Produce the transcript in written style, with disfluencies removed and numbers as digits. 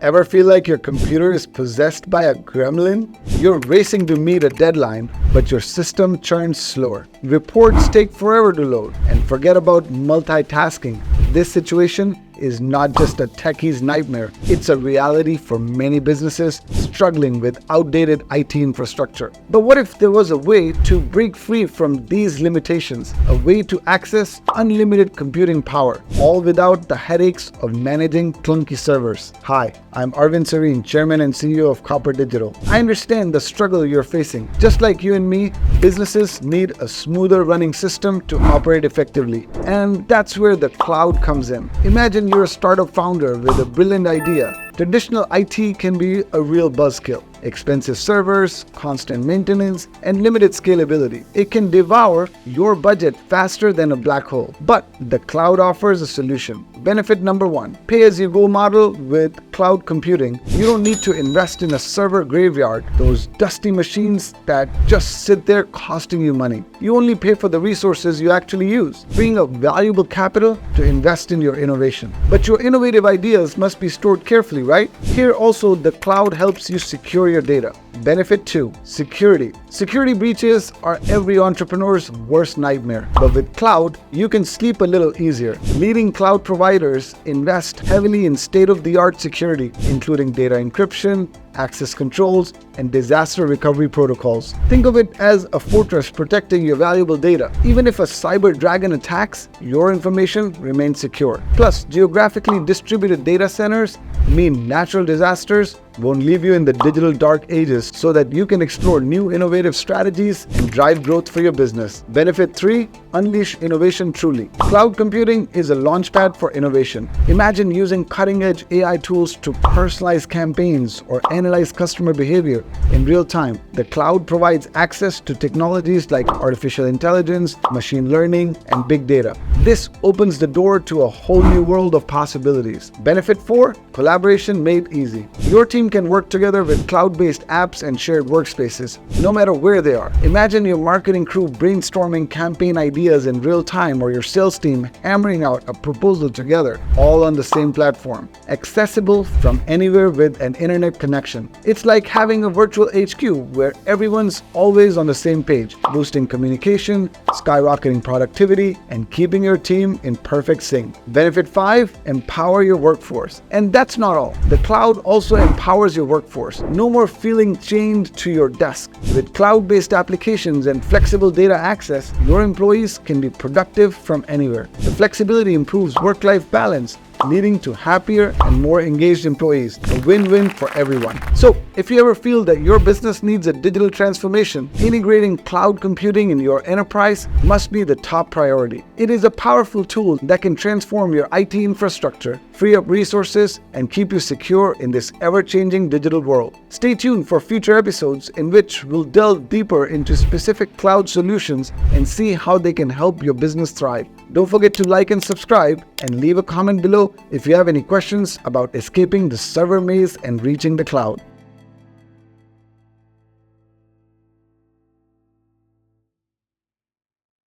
Ever feel like your computer is possessed by a gremlin? You're racing to meet a deadline, but your system churns slower. Reports take forever to load, and forget about multitasking. This situation is not just a techie's nightmare, it's a reality for many businesses struggling with outdated IT infrastructure. But what if there was a way to break free from these limitations, a way to access unlimited computing power, all without the headaches of managing clunky servers? Hi, I'm Arvind Sarin, Chairman and CEO of Copper Digital. I understand the struggle you're facing. Just like you and me, businesses need a smoother running system to operate effectively. And that's where the cloud comes in. Imagine you're a startup founder with a brilliant idea. Traditional IT can be a real buzzkill. Expensive servers, constant maintenance, and limited scalability. It can devour your budget faster than a black hole. But the cloud offers a solution. Benefit number one, pay-as-you-go model with cloud computing. You don't need to invest in a server graveyard, those dusty machines that just sit there costing you money. You only pay for the resources you actually use, freeing up valuable capital to invest in your innovation. But your innovative ideas must be stored carefully, right? Here also, the cloud helps you secure your data. Benefit 2. Security. Security breaches are every entrepreneur's worst nightmare. But with cloud, you can sleep a little easier. Leading cloud providers invest heavily in state-of-the-art security, including data encryption, access controls, and disaster recovery protocols. Think of it as a fortress protecting your valuable data. Even if a cyber dragon attacks, your information remains secure. Plus, geographically distributed data centers mean natural disasters won't leave you in the digital dark ages, so that you can explore new innovative strategies and drive growth for your business. Benefit 3. Unleash innovation truly. Cloud computing is a launchpad for innovation. Imagine using cutting-edge AI tools to personalize campaigns or analyze customer behavior in real time. The cloud provides access to technologies like artificial intelligence, machine learning, and big data. This opens the door to a whole new world of possibilities. Benefit 4. Collaboration made easy. Your team can work together with cloud-based apps and shared workspaces, no matter where they are. Imagine your marketing crew brainstorming campaign ideas in real time, or your sales team hammering out a proposal together, all on the same platform. Accessible from anywhere with an internet connection. It's like having a virtual HQ where everyone's always on the same page, boosting communication, skyrocketing productivity, and keeping your team in perfect sync. Benefit 5. Empower your workforce. And that's not all. The cloud also empowers your workforce. No more feeling chained to your desk. With cloud-based applications and flexible data access, your employees can be productive from anywhere. The flexibility improves work-life balance, leading to happier and more engaged employees. A win-win for everyone. So, if you ever feel that your business needs a digital transformation, integrating cloud computing in your enterprise must be the top priority. It is a powerful tool that can transform your IT infrastructure, free up resources, and keep you secure in this ever-changing digital world. Stay tuned for future episodes in which we'll delve deeper into specific cloud solutions and see how they can help your business thrive. Don't forget to like and subscribe, and leave a comment below if you have any questions about escaping the server maze and reaching the cloud.